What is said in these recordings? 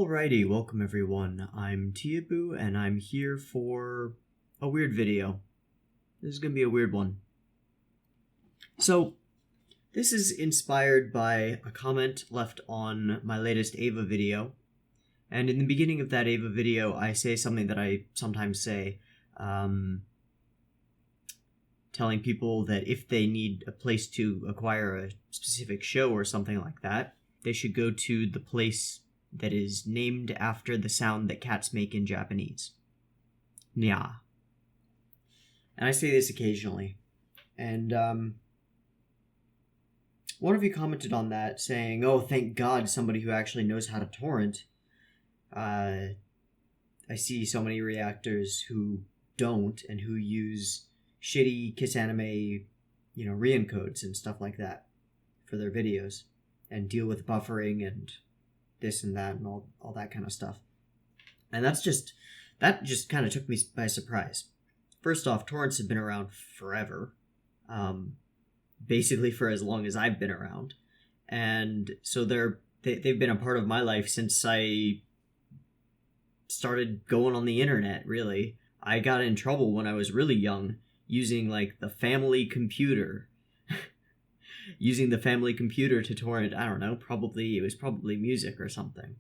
Alrighty, welcome everyone. I'm Teeaboo, and I'm here for a weird video. This is gonna be a weird one. So, this is inspired by a comment left on my latest Ava video. And in the beginning of that Ava video, I say something that I sometimes say, telling people that if they need a place to acquire a specific show or something like that, they should go to the place that is named after the sound that cats make in Japanese. Nya. And I say this occasionally. And one of you commented on that saying, oh, thank God somebody who actually knows how to torrent. I see so many reactors who don't and who use shitty KissAnime, reencodes and stuff like that for their videos and deal with buffering and this and that and all that kind of stuff. And that just kind of took me by surprise. First off, torrents have been around forever. Basically for as long as I've been around. And so they've been a part of my life since I started going on the internet, really. I got in trouble when I was really young using the family computer. Using the family computer to torrent, I don't know, it was probably music or something.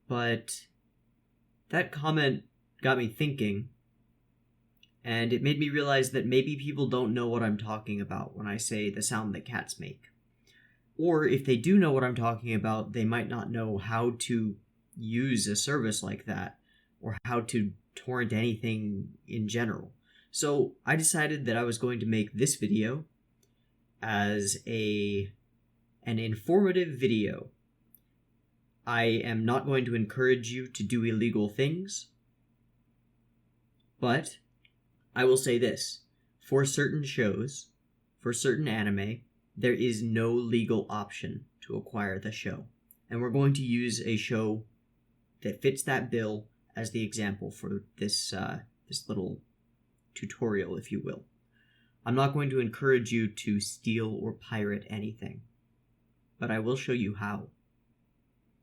But that comment got me thinking, and it made me realize that maybe people don't know what I'm talking about when I say the sound that cats make. Or if they do know what I'm talking about, they might not know how to use a service like that, or how to torrent anything in general. So I decided that I was going to make this video as an informative video. I am not going to encourage you to do illegal things, but I will say this. For certain shows, for certain anime, there is no legal option to acquire the show. And we're going to use a show that fits that bill as the example for this little tutorial, if you will. I'm not going to encourage you to steal or pirate anything, but I will show you how,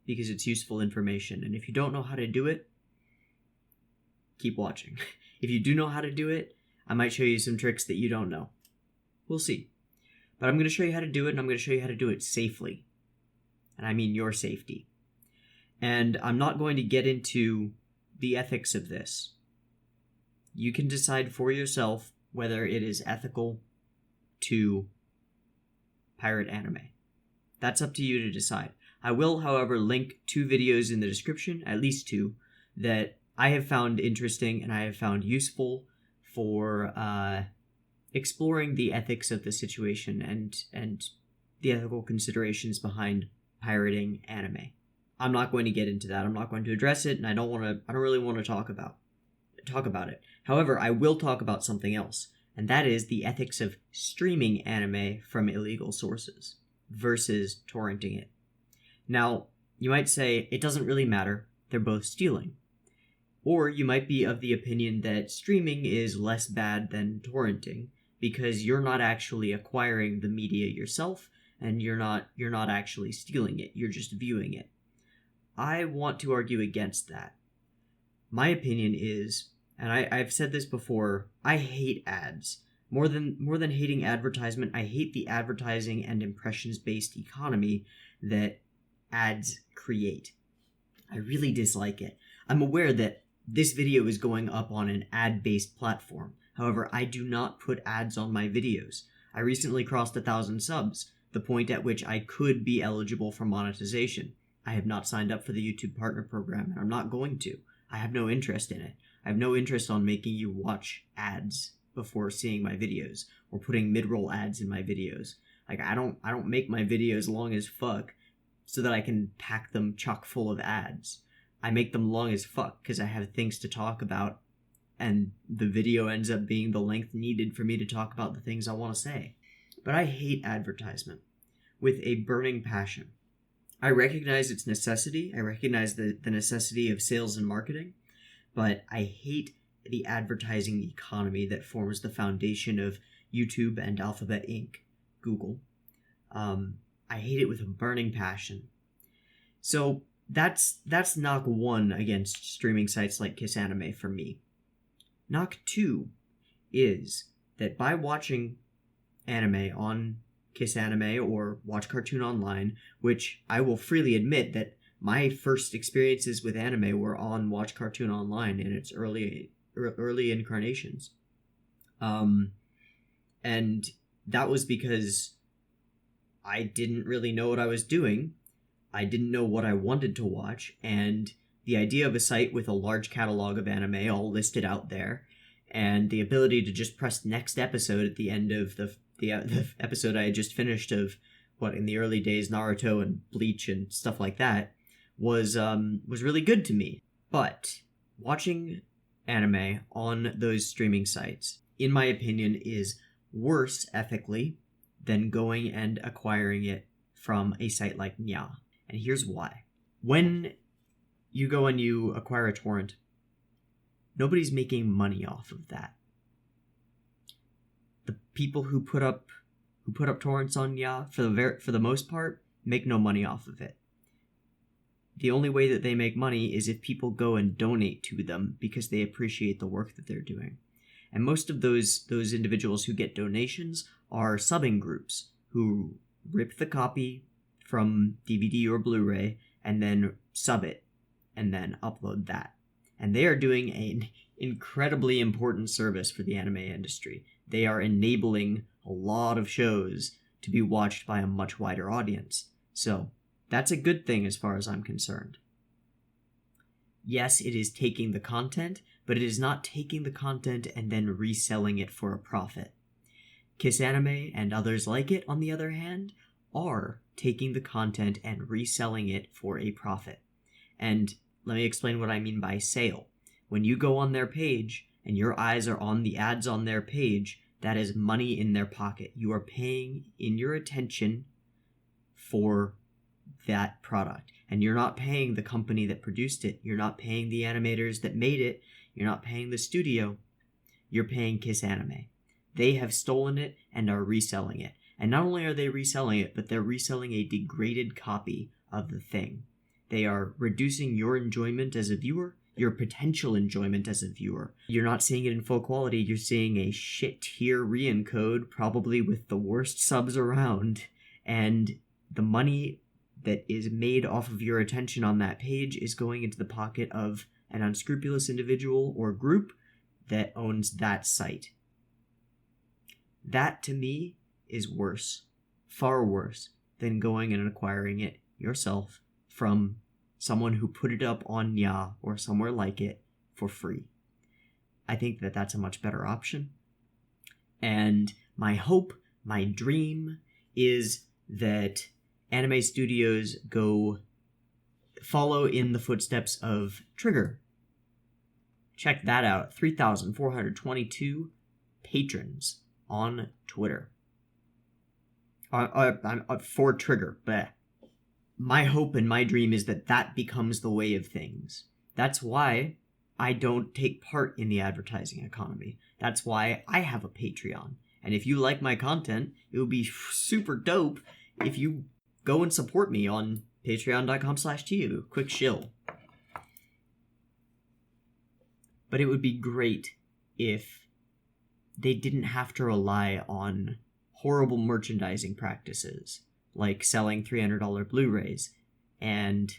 because it's useful information, and if you don't know how to do it, keep watching. If you do know how to do it, I might show you some tricks that you don't know. We'll see. But I'm going to show you how to do it, and I'm going to show you how to do it safely. And I mean your safety. And I'm not going to get into the ethics of this. You can decide for yourself whether it is ethical to pirate anime. That's up to you to decide. I will, however, link 2 videos in the description, at least 2, that I have found interesting and I have found useful for exploring the ethics of the situation and the ethical considerations behind pirating anime. I'm not going to get into that. I'm not going to address it, and I don't really want to talk about it. However, I will talk about something else, and that is the ethics of streaming anime from illegal sources versus torrenting it. Now, you might say, it doesn't really matter, they're both stealing. Or you might be of the opinion that streaming is less bad than torrenting, because you're not actually acquiring the media yourself, and you're not actually stealing it, you're just viewing it. I want to argue against that. My opinion is, and I've said this before, I hate ads. More than hating advertisement, I hate the advertising and impressions-based economy that ads create. I really dislike it. I'm aware that this video is going up on an ad-based platform. However, I do not put ads on my videos. I recently crossed 1,000 subs, the point at which I could be eligible for monetization. I have not signed up for the YouTube Partner Program, and I'm not going to. I have no interest in it. I have no interest on making you watch ads before seeing my videos, or putting mid-roll ads in my videos. I don't make my videos long as fuck so that I can pack them chock full of ads. I make them long as fuck because I have things to talk about, and the video ends up being the length needed for me to talk about the things I want to say. But I hate advertisement with a burning passion. I recognize its necessity. I recognize the necessity of sales and marketing, but I hate the advertising economy that forms the foundation of YouTube and Alphabet Inc., Google. I hate it with a burning passion. So That's knock one against streaming sites like KissAnime for me. Knock two is that by watching anime on KissAnime or Watch Cartoon Online, which I will freely admit that my first experiences with anime were on Watch Cartoon Online in its early incarnations. And that was because I didn't really know what I was doing. I didn't know what I wanted to watch, and the idea of a site with a large catalog of anime all listed out there, and the ability to just press next episode at the end of the episode I had just finished of in the early days, Naruto and Bleach and stuff like that, was really good to me. But watching anime on those streaming sites, in my opinion, is worse ethically than going and acquiring it from a site like Nya. And here's why. When you go and you acquire a torrent, nobody's making money off of that. The people who put up torrents on Nya, for the most part, make no money off of it. The only way that they make money is if people go and donate to them because they appreciate the work that they're doing. And most of those individuals who get donations are subbing groups who rip the copy from DVD or Blu-ray and then sub it and then upload that. And they are doing an incredibly important service for the anime industry. They are enabling a lot of shows to be watched by a much wider audience. So that's a good thing as far as I'm concerned. Yes, it is taking the content, but it is not taking the content and then reselling it for a profit. KissAnime and others like it, on the other hand, are taking the content and reselling it for a profit. And let me explain what I mean by sale. When you go on their page and your eyes are on the ads on their page, that is money in their pocket. You are paying in your attention for that product. And you're not paying the company that produced it. You're not paying the animators that made it. You're not paying the studio. You're paying KissAnime. They have stolen it and are reselling it. And not only are they reselling it, but they're reselling a degraded copy of the thing. They are reducing your enjoyment as a viewer, your potential enjoyment as a viewer. You're not seeing it in full quality. You're seeing a shit tier re-encode, probably with the worst subs around. And the money that is made off of your attention on that page is going into the pocket of an unscrupulous individual or group that owns that site. That, to me, is worse, far worse, than going and acquiring it yourself from someone who put it up on Nya or somewhere like it for free. I think that that's a much better option. And my hope, my dream, is that anime studios follow in the footsteps of Trigger. Check that out. 3,422 patrons on Twitter. For Trigger, but my hope and my dream is that becomes the way of things. That's why I don't take part in the advertising economy. That's why I have a Patreon. And if you like my content, it would be super dope if you go and support me on patreon.com/Teeaboo. Quick shill. But it would be great if they didn't have to rely on horrible merchandising practices like selling $300 Blu-rays and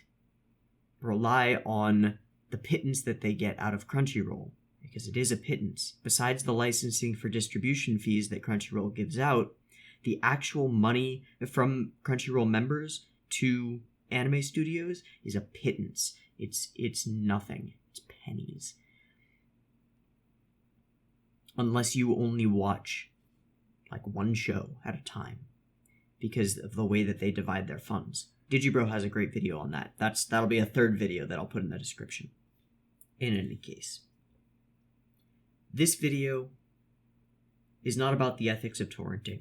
rely on the pittance that they get out of Crunchyroll, because it is a pittance. Besides the licensing for distribution fees that Crunchyroll gives out, the actual money from Crunchyroll members to anime studios is a pittance. It's nothing. It's pennies. Unless you only watch like one show at a time, because of the way that they divide their funds. Digibro has a great video on that. That'll be a third video that I'll put in the description. In any case, this video is not about the ethics of torrenting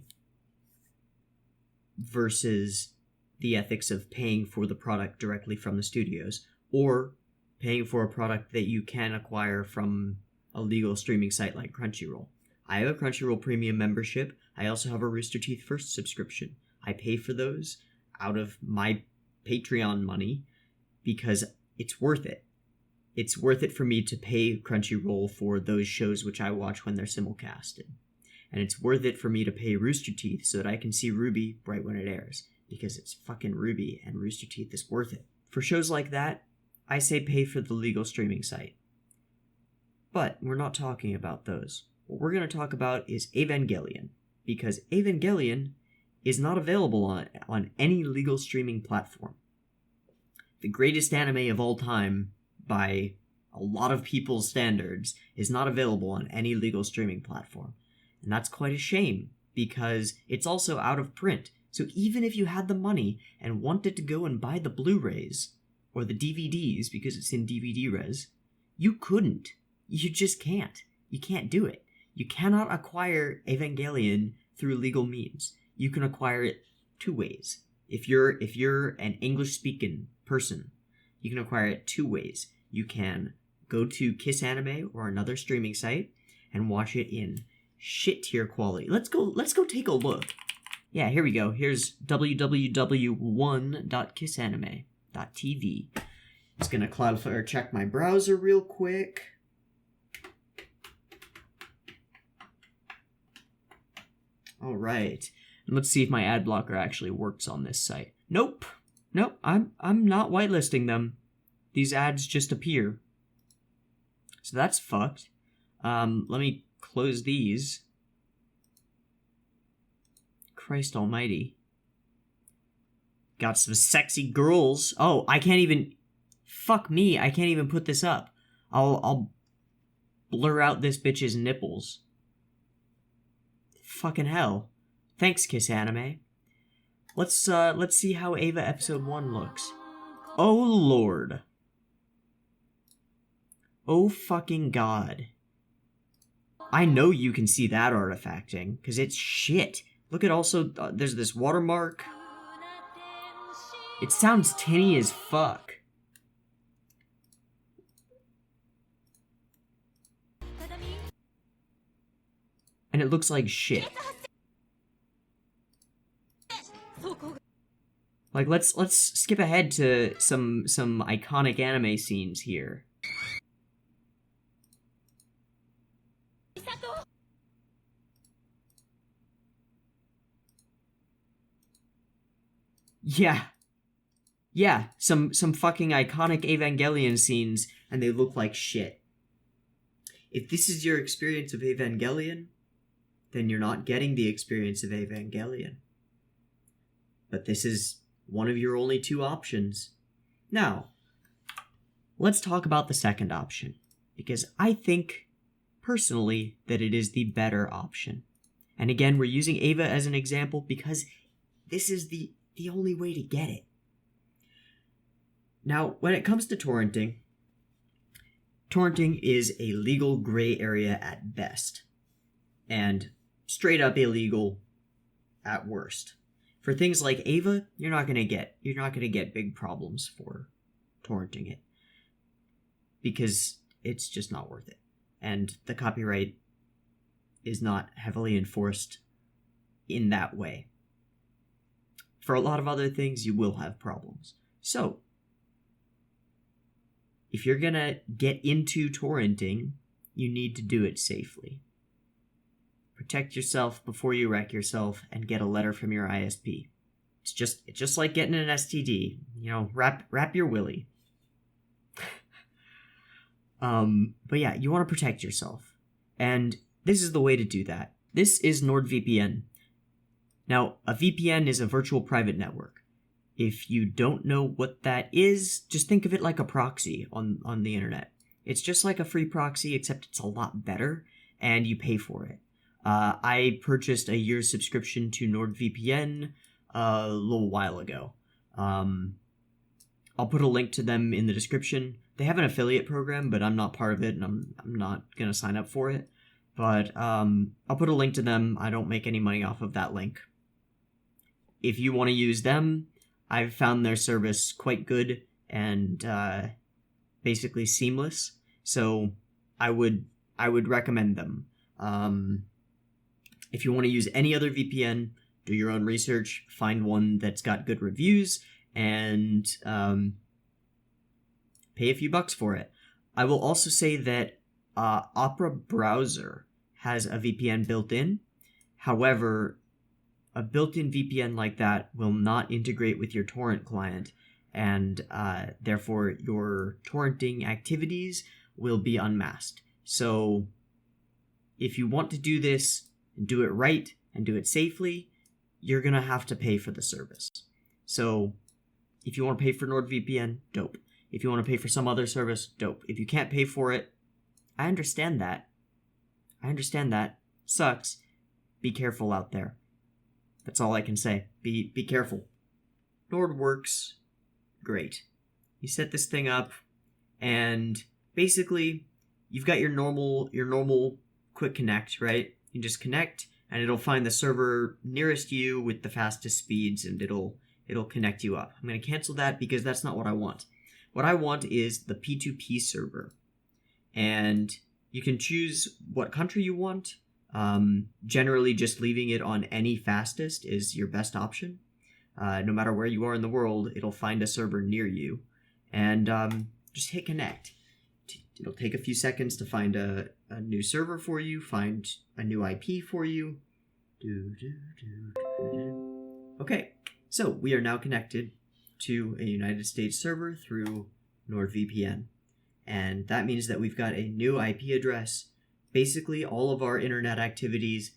versus the ethics of paying for the product directly from the studios, or paying for a product that you can acquire from a legal streaming site like Crunchyroll. I have a Crunchyroll Premium membership. I also have a Rooster Teeth First subscription. I pay for those out of my Patreon money because it's worth it. It's worth it for me to pay Crunchyroll for those shows which I watch when they're simulcasted. And it's worth it for me to pay Rooster Teeth so that I can see RWBY right when it airs, because it's fucking RWBY and Rooster Teeth is worth it. For shows like that, I say pay for the legal streaming site. But we're not talking about those. What we're going to talk about is Evangelion, because Evangelion is not available on any legal streaming platform. The greatest anime of all time, by a lot of people's standards, is not available on any legal streaming platform. And that's quite a shame, because it's also out of print. So even if you had the money and wanted to go and buy the Blu-rays, or the DVDs, because it's in DVD res, you couldn't. You just can't. You can't do it. You cannot acquire Evangelion through legal means. You can acquire it two ways. If you're an English-speaking person, you can acquire it two ways. You can go to KissAnime or another streaming site and watch it in shit tier quality. Let's go take a look. Yeah, here we go. Here's www.kissanime.tv. It's gonna Cloudflare check my browser real quick. All right, and let's see if my ad blocker actually works on this site. Nope. I'm not whitelisting them. These ads just appear. So that's fucked. Let me close these. Christ almighty. Got some sexy girls. Oh, I can't even... Fuck me, I can't even put this up. I'll blur out this bitch's nipples. Fucking hell. Thanks, KissAnime. Let's see how Eva episode 1 looks. Oh lord. Oh fucking god. I know you can see that artifacting, because it's shit. Look at also, there's this watermark. It sounds tinny as fuck. And it looks like shit. Like, let's skip ahead to some iconic anime scenes here. Yeah, some fucking iconic Evangelion scenes, and they look like shit. If this is your experience of Evangelion, then you're not getting the experience of Evangelion. But this is one of your only two options. Now, let's talk about the second option, because I think, personally, that it is the better option. And again, we're using Eva as an example because this is the only way to get it. Now, when it comes to torrenting is a legal gray area at best, and straight up illegal at worst. For things like Eva, you're not gonna get big problems for torrenting it, because it's just not worth it, and the copyright is not heavily enforced in that way. For a lot of other things, you will have problems. So, if you're gonna get into torrenting, you need to do it safely. Protect yourself before you wreck yourself, and get a letter from your ISP. It's just like getting an STD. You know, wrap your willy. But yeah, you want to protect yourself. And this is the way to do that. This is NordVPN. Now, a VPN is a virtual private network. If you don't know what that is, just think of it like a proxy on the internet. It's just like a free proxy, except it's a lot better, and you pay for it. I purchased a year's subscription to NordVPN a little while ago. I'll put a link to them in the description. They have an affiliate program, but I'm not part of it, and I'm not going to sign up for it. But I'll put a link to them. I don't make any money off of that link. If you want to use them, I've found their service quite good and basically seamless. So I would recommend them. If you want to use any other VPN, do your own research, find one that's got good reviews, and pay a few bucks for it. I will also say that Opera Browser has a VPN built in. However, a built-in VPN like that will not integrate with your torrent client, and therefore your torrenting activities will be unmasked. So if you want to do this and do it right and do it safely, you're going to have to pay for the service. So if you want to pay for NordVPN, dope. If you want to pay for some other service, dope. If you can't pay for it, I understand that. Sucks. Be careful out there. That's all I can say. Be careful. Nord works great. You set this thing up, and basically, you've got your normal quick connect, right? You just connect, and it'll find the server nearest you with the fastest speeds, and it'll connect you up. I'm going to cancel that because that's not what I want. What I want is the P2P server, and you can choose what country you want. Generally, just leaving it on any fastest is your best option. No matter where you are in the world, it'll find a server near you, and just hit connect. It'll take a few seconds to find a new server for you, find a new IP for you. Okay, so we are now connected to a United States server through NordVPN, and that means that we've got a new IP address. Basically, all of our internet activities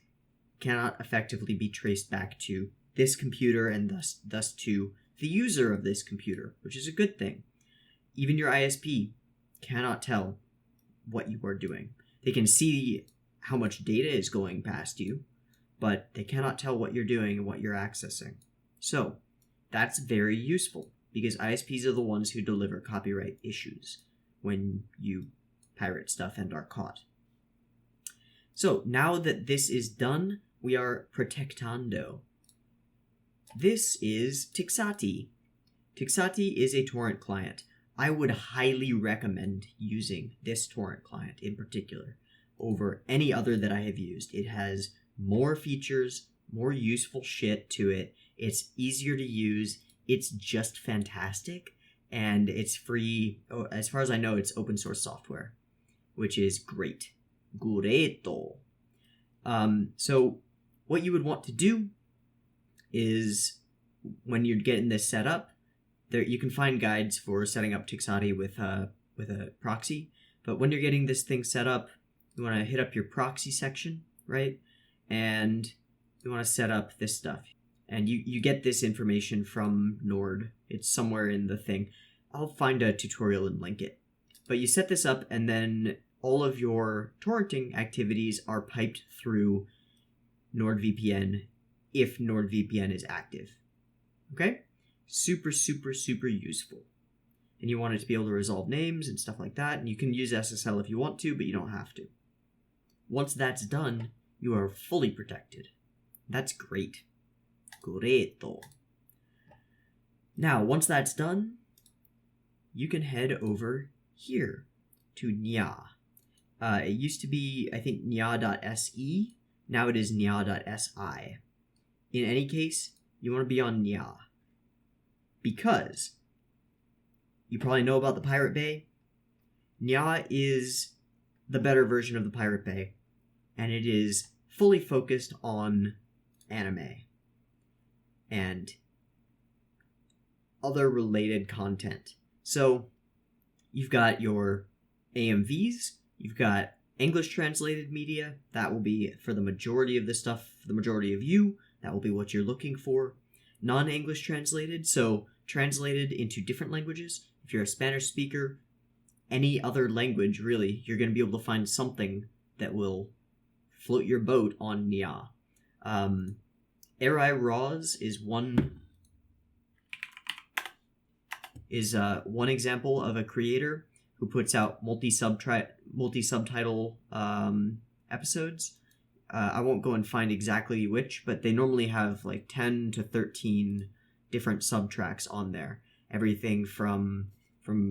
cannot effectively be traced back to this computer and thus to the user of this computer, which is a good thing. Even your ISP cannot tell what you are doing. They can see how much data is going past you, but they cannot tell what you're doing and what you're accessing. So that's very useful because ISPs are the ones who deliver copyright issues when you pirate stuff and are caught. So now that this is done, we are protectando. This is Tixati. Tixati is a torrent client. I would highly recommend using this torrent client in particular over any other that I have used. It has more features, more useful shit to it. It's easier to use. It's just fantastic. And it's free. Oh, as far as I know, it's open source software, which is great. Greto. So what you would want to do is when you're getting this set up, there you can find guides for setting up Tixati with a proxy. But when you're getting this thing set up, you want to hit up your proxy section, right? And you want to set up this stuff. And you get this information from Nord. It's somewhere in the thing. I'll find a tutorial and link it. But you set this up, and then all of your torrenting activities are piped through NordVPN if NordVPN is active. Okay? Super, super, super useful. And you want it to be able to resolve names and stuff like that. And you can use SSL if you want to, but you don't have to. Once that's done, you are fully protected. That's great. Greto. Now, once that's done, you can head over here to Nya. It used to be, I think, nya.se. Now it is nya.si. In any case, you want to be on Nya. Because you probably know about the Pirate Bay. Nya is the better version of the Pirate Bay. And it is fully focused on anime and other related content. So you've got your AMVs, you've got English translated media. That will be for the majority of the stuff, for the majority of you. That will be what you're looking for. Non-English translated, so translated into different languages. If you're a Spanish speaker, any other language, really, you're going to be able to find something that will float your boat on Nya. Eri Roz is one example of a creator who puts out multi-subtitle episodes. I won't go and find exactly which, but they normally have like 10 to 13 different subtracks on there. Everything from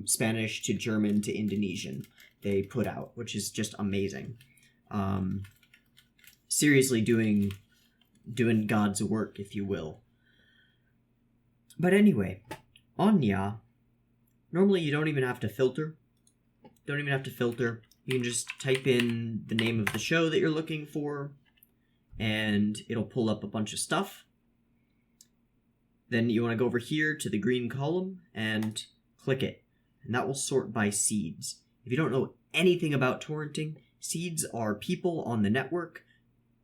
Spanish to German to Indonesian they put out, which is just amazing. Seriously doing God's work, if you will. But anyway, on Nya, Normally, you don't even have to filter. You can just type in the name of the show that you're looking for, and it'll pull up a bunch of stuff. Then you want to go over here to the green column and click it, and that will sort by seeds. If you don't know anything about torrenting, seeds are people on the network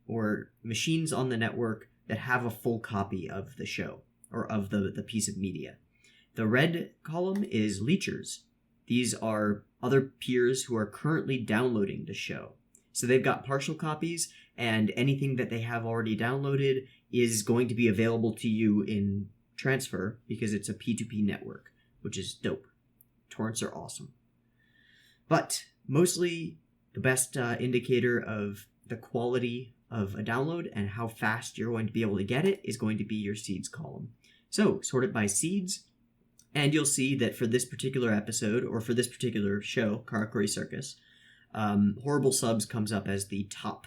or machines on the network that have a full copy of the show or of the piece of media. The red column is leechers. These are other peers who are currently downloading the show. So they've got partial copies, and anything that they have already downloaded is going to be available to you in transfer because it's a P2P network, which is dope. Torrents are awesome. But mostly the best indicator of the quality of a download and how fast you're going to be able to get it is going to be your seeds column. So sort it by seeds, and you'll see that for this particular episode, or for this particular show, Karakuri Circus, Horrible Subs comes up as the top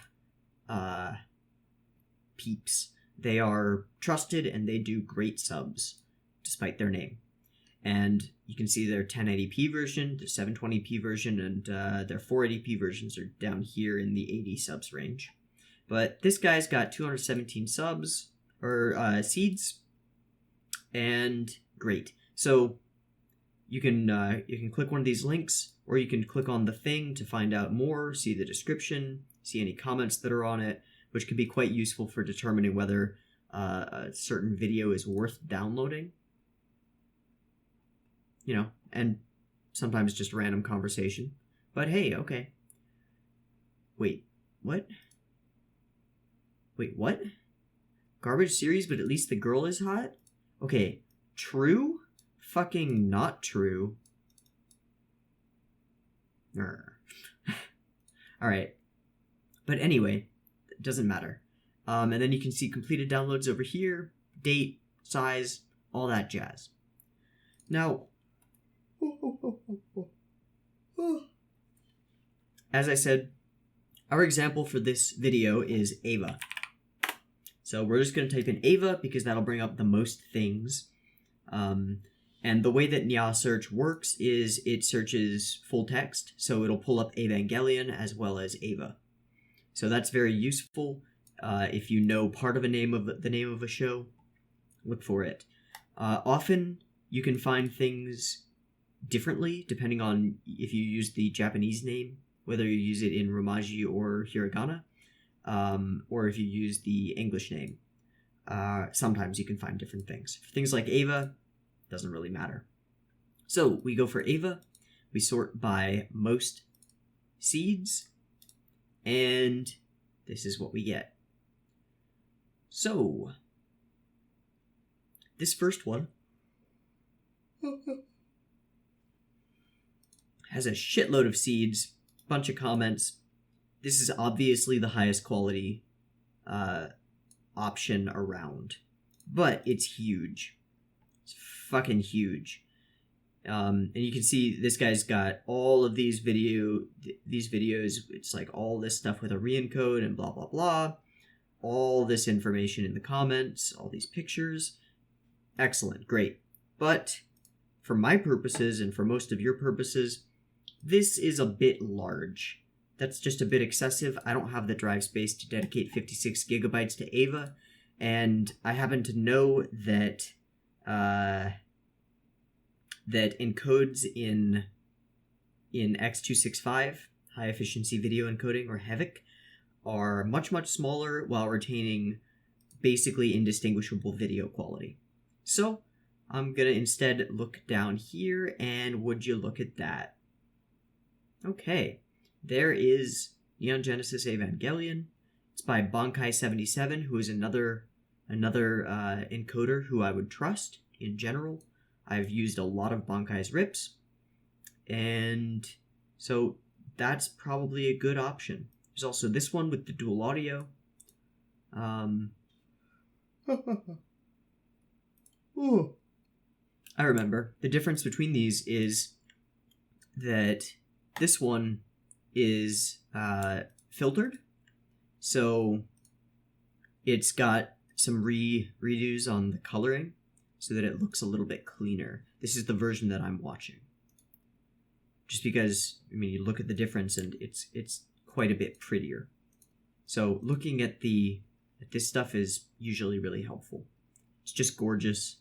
peeps. They are trusted and they do great subs, despite their name. And you can see their 1080p version, their 720p version, and their 480p versions are down here in the 80 subs range. But this guy's got 217 subs, or seeds, and great. So you can click one of these links, or you can click on the thing to find out more, see the description, see any comments that are on it, which can be quite useful for determining whether a certain video is worth downloading. You know, and sometimes just random conversation. But hey, okay. Wait, what? Garbage series, but at least the girl is hot? Okay, true? Fucking not true. Alright. But anyway, it doesn't matter. And then you can see completed downloads over here, date, size, all that jazz. Now, as I said, our example for this video is Ava. So we're just going to type in Ava because that'll bring up the most things. And the way that Nya search works is it searches full text, so it'll pull up Evangelion as well as Ava. So that's very useful. If you know part of the name of a show, look for it. Often you can find things differently depending on if you use the Japanese name, whether you use it in Romaji or Hiragana, or if you use the English name. Sometimes you can find different things. For things like Ava, doesn't really matter. So we go for Ava, we sort by most seeds, and this is what we get. So this first one has a shitload of seeds, bunch of comments. This is obviously the highest quality option around, but it's huge. It's fucking huge. And you can see this guy's got all of these videos. It's like all this stuff with a re-encode and blah, blah, blah. All this information in the comments, all these pictures. Excellent, great. But for my purposes and for most of your purposes, this is a bit large. That's just a bit excessive. I don't have the drive space to dedicate 56 gigabytes to Ava, and I happen to know that that encodes in X265, high efficiency video encoding, or HEVIC, are much, much smaller while retaining basically indistinguishable video quality. So I'm gonna instead look down here, and would you look at that? Okay, there is Neon Genesis Evangelion. It's by Bankai77, who is another encoder who I would trust in general. I've used a lot of Bankai's rips, and so that's probably a good option. There's also this one with the dual audio. I remember. The difference between these is that this one is filtered, so it's got some redos on the coloring so that it looks a little bit cleaner. This is the version that I'm watching. just because, I mean, you look at the difference and it's quite a bit prettier. So looking at this stuff is usually really helpful. It's just gorgeous.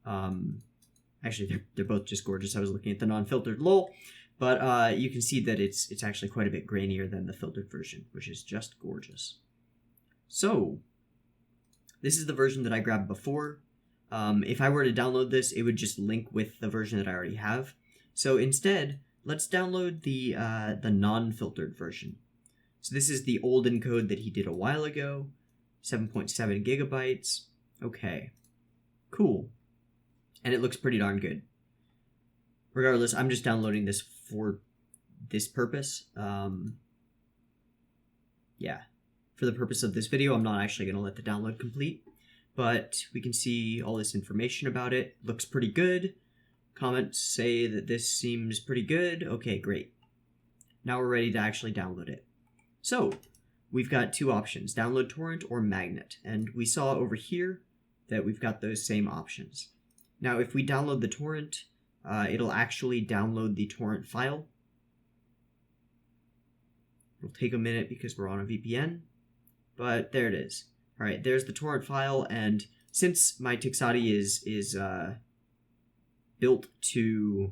Actually, they're both just gorgeous. I was looking at the non-filtered lol, but you can see that it's actually quite a bit grainier than the filtered version, which is just gorgeous. So this is the version that I grabbed before. If I were to download this, it would just link with the version that I already have. So instead, let's download the non-filtered version. So this is the old encode that he did a while ago, 7.7 gigabytes. Okay, cool. And it looks pretty darn good. Regardless, I'm just downloading this for this purpose. Yeah, for the purpose of this video, I'm not actually going to let the download complete. But we can see all this information about it. Looks pretty good. Comments say that this seems pretty good. Okay, great. Now we're ready to actually download it. So, we've got two options, download torrent or magnet. And we saw over here that we've got those same options. Now, if we download the torrent, it'll actually download the torrent file. It'll take a minute because we're on a VPN, but there it is. All right, there's the torrent file, and since my TeeHee is built to,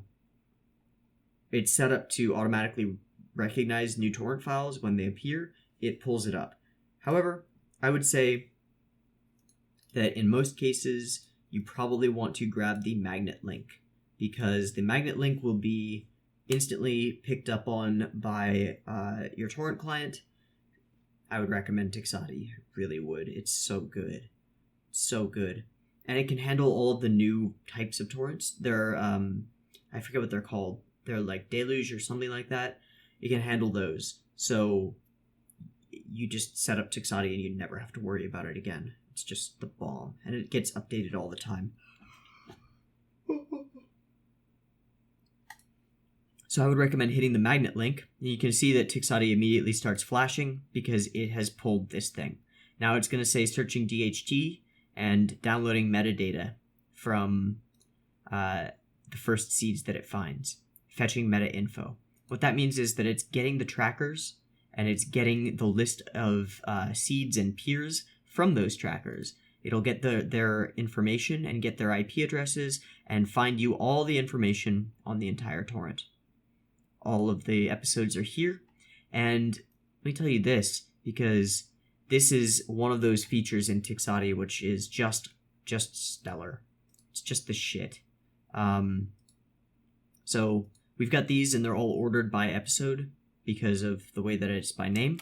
it's set up to automatically recognize new torrent files when they appear, it pulls it up. However, I would say that in most cases, you probably want to grab the magnet link, because the magnet link will be instantly picked up on by your torrent client. I would recommend TeeHee, really would. It's so good. It's so good. And it can handle all of the new types of torrents. They're, I forget what they're called. They're like Deluge or something like that. It can handle those. So you just set up TeeHee and you never have to worry about it again. It's just the bomb. And it gets updated all the time. So I would recommend hitting the magnet link. You can see that TeeHee immediately starts flashing because it has pulled this thing. Now it's going to say searching DHT and downloading metadata from the first seeds that it finds, fetching meta info. What that means is that it's getting the trackers and it's getting the list of seeds and peers from those trackers. It'll get their information and get their IP addresses and find you all the information on the entire torrent. All of the episodes are here, and let me tell you this, because this is one of those features in TeeHee which is just stellar. It's just the shit. So we've got these, and they're all ordered by episode because of the way that it's by name.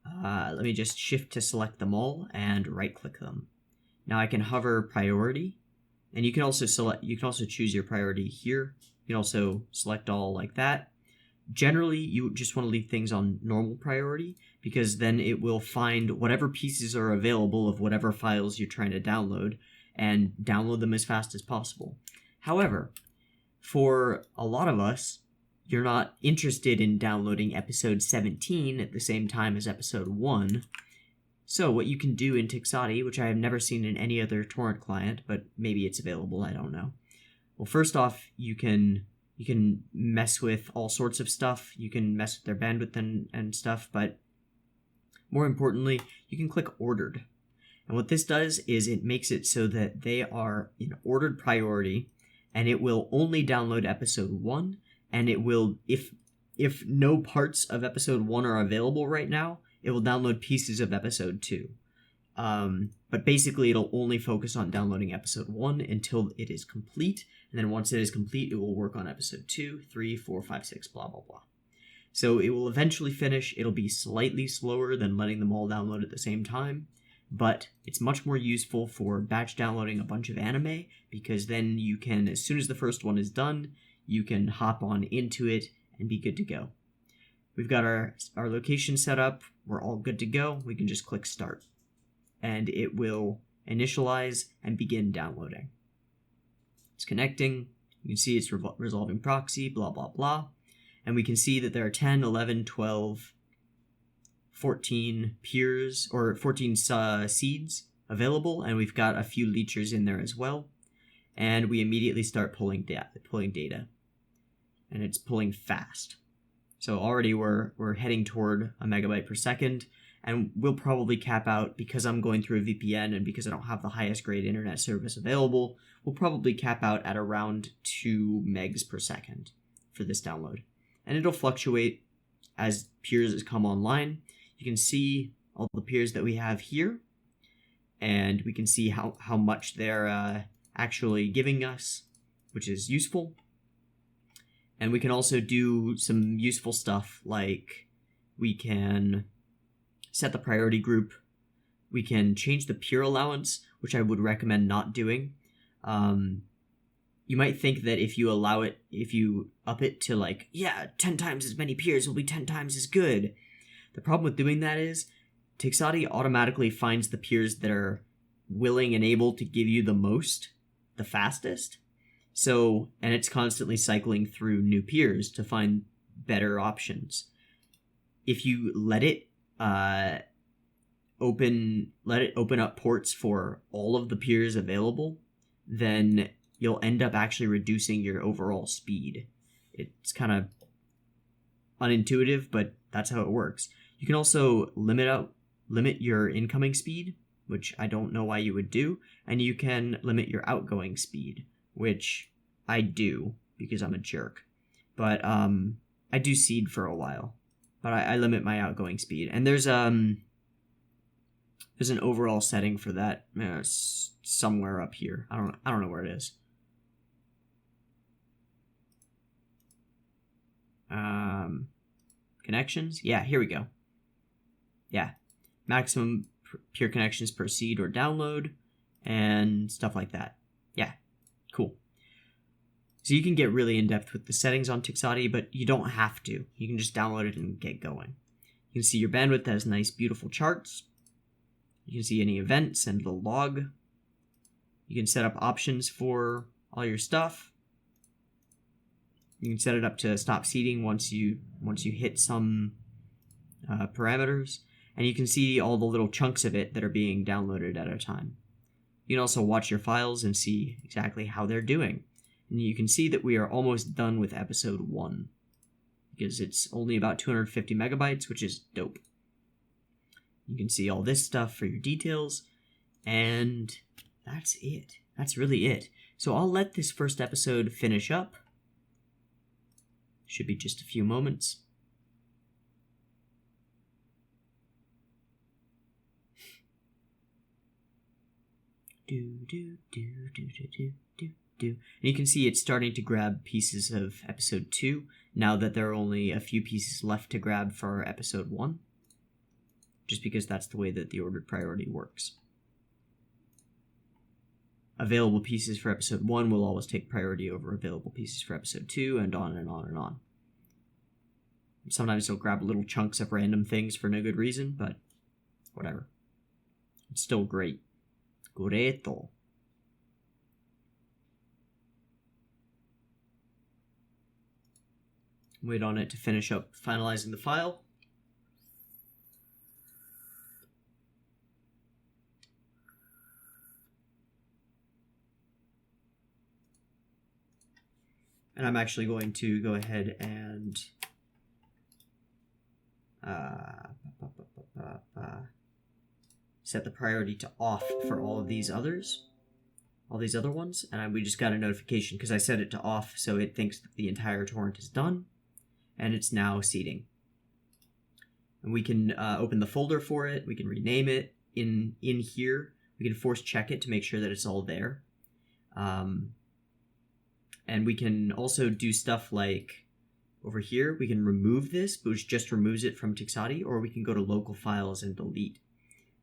Let me just shift to select them all and right-click them. Now I can hover priority, and you can also choose your priority here. You can also select all like that. Generally, you just want to leave things on normal priority because then it will find whatever pieces are available of whatever files you're trying to download and download them as fast as possible. However, for a lot of us, you're not interested in downloading episode 17 at the same time as episode 1. So what you can do in TeeHee, which I have never seen in any other torrent client, but maybe it's available, I don't know. Well, first off, you can mess with all sorts of stuff. You can mess with their bandwidth and stuff, but more importantly, you can click ordered. And what this does is it makes it so that they are in ordered priority, and it will only download episode 1, and it will, if no parts of episode 1 are available right now, it will download pieces of episode 2. But basically, it'll only focus on downloading episode 1 until it is complete, and then once it is complete, it will work on episode 2, 3, 4, 5, 6, blah, blah, blah. So it will eventually finish. It'll be slightly slower than letting them all download at the same time, but it's much more useful for batch downloading a bunch of anime, because then you can, as soon as the first one is done, you can hop on into it and be good to go. We've got our location set up. We're all good to go. We can just click start, and it will initialize and begin downloading. It's connecting. You can see it's resolving proxy, blah, blah, blah. And we can see that there are 10, 11, 12, 14 peers, or 14 seeds available, and we've got a few leechers in there as well. And we immediately start pulling data. and it's pulling fast. So already we're heading toward a megabyte per second, and we'll probably cap out, because I'm going through a VPN and because I don't have the highest grade internet service available, we'll probably cap out at around 2 megs per second for this download. And it'll fluctuate as peers come online. You can see all the peers that we have here, and we can see how much they're actually giving us, which is useful. And we can also do some useful stuff, like we can set the priority group. We can change the peer allowance, which I would recommend not doing. You might think that if you up it to 10 times as many peers will be 10 times as good. The problem with doing that is TeeHee automatically finds the peers that are willing and able to give you the most, the fastest. So, and it's constantly cycling through new peers to find better options. If you let it open up ports for all of the peers available, then you'll end up actually reducing your overall speed. It's kind of unintuitive, but that's how it works. You can also limit your incoming speed, which I don't know why you would do, and you can limit your outgoing speed, which I do because I'm a jerk. But I do seed for a while, but I limit my outgoing speed. And there's an overall setting for that somewhere up here. I don't know where it is. Connections? Yeah, here we go. Yeah. Maximum peer connections per seed or download and stuff like that. Yeah. Cool. So you can get really in-depth with the settings on TeeHee, but you don't have to. You can just download it and get going. You can see your bandwidth has nice, beautiful charts. You can see any events and the log. You can set up options for all your stuff. You can set it up to stop seeding once you hit some parameters, and you can see all the little chunks of it that are being downloaded at a time. You can also watch your files and see exactly how they're doing. And you can see that we are almost done with episode 1, because it's only about 250 megabytes, which is dope. You can see all this stuff for your details, and that's it. That's really it. So I'll let this first episode finish up. Should be just a few moments. And you can see it's starting to grab pieces of episode 2, now that there are only a few pieces left to grab for episode 1. Just because that's the way that the ordered priority works. Available pieces for episode 1 will always take priority over available pieces for episode 2, and on and on and on. Sometimes it'll grab little chunks of random things for no good reason, but whatever. It's still great. Greto. Wait on it to finish up finalizing the file. And I'm actually going to go ahead and set the priority to off for all of these other ones. And we just got a notification because I set it to off, so it thinks that the entire torrent is done, and it's now seeding. And we can open the folder for it. We can rename it in here. We can force check it to make sure that it's all there. And we can also do stuff like over here, we can remove this, which just removes it from TeeHee, or we can go to local files and delete,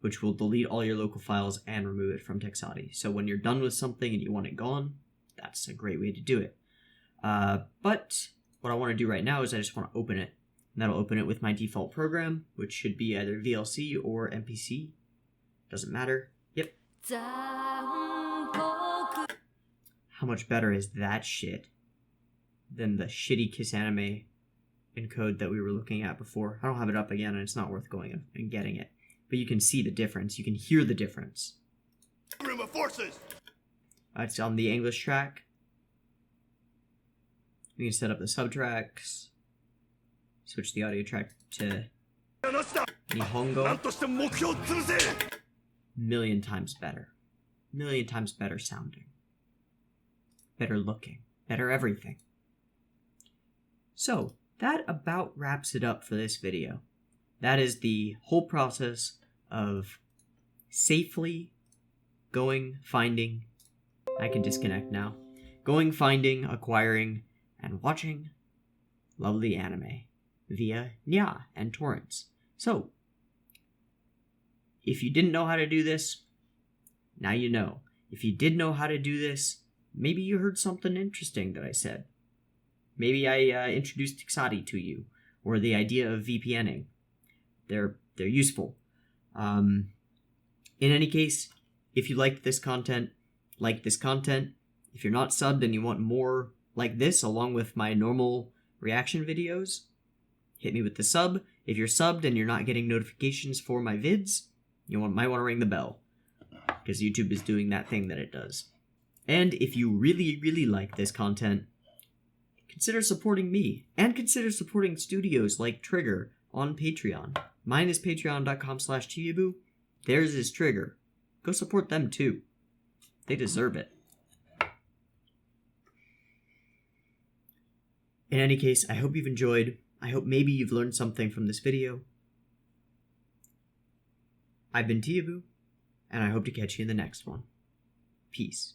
which will delete all your local files and remove it from TeeHee. So when you're done with something and you want it gone, that's a great way to do it. But what I want to do right now is I just want to open it. And that'll open it with my default program, which should be either VLC or MPC. Doesn't matter. Yep. How much better is that shit than the shitty KissAnime encode that we were looking at before? I don't have it up again, and it's not worth going and getting it. But you can see the difference. You can hear the difference. Room of forces. It's on the English track. We can set up the subtracks. Switch the audio track to Nihongo. Million times better. Million times better sounding. Better looking. Better everything. So, that about wraps it up for this video. That is the whole process of safely going, finding, I can disconnect now, going, finding, acquiring, and watching lovely anime via Nya and torrents. So, if you didn't know how to do this, now you know. If you did know how to do this, maybe you heard something interesting that I said. Maybe I introduced Tixati to you, or the idea of VPNing. They're useful. In any case, if you liked this content, like this content. If you're not subbed and you want more like this, along with my normal reaction videos, hit me with the sub. If you're subbed and you're not getting notifications for my vids, might want to ring the bell, because YouTube is doing that thing that it does. And if you really, really like this content, consider supporting me, and consider supporting studios like Trigger on Patreon. Mine is patreon.com/Teeaboo. Theirs is Trigger. Go support them too. They deserve it. In any case, I hope you've enjoyed. I hope maybe you've learned something from this video. I've been Teeaboo, and I hope to catch you in the next one. Peace.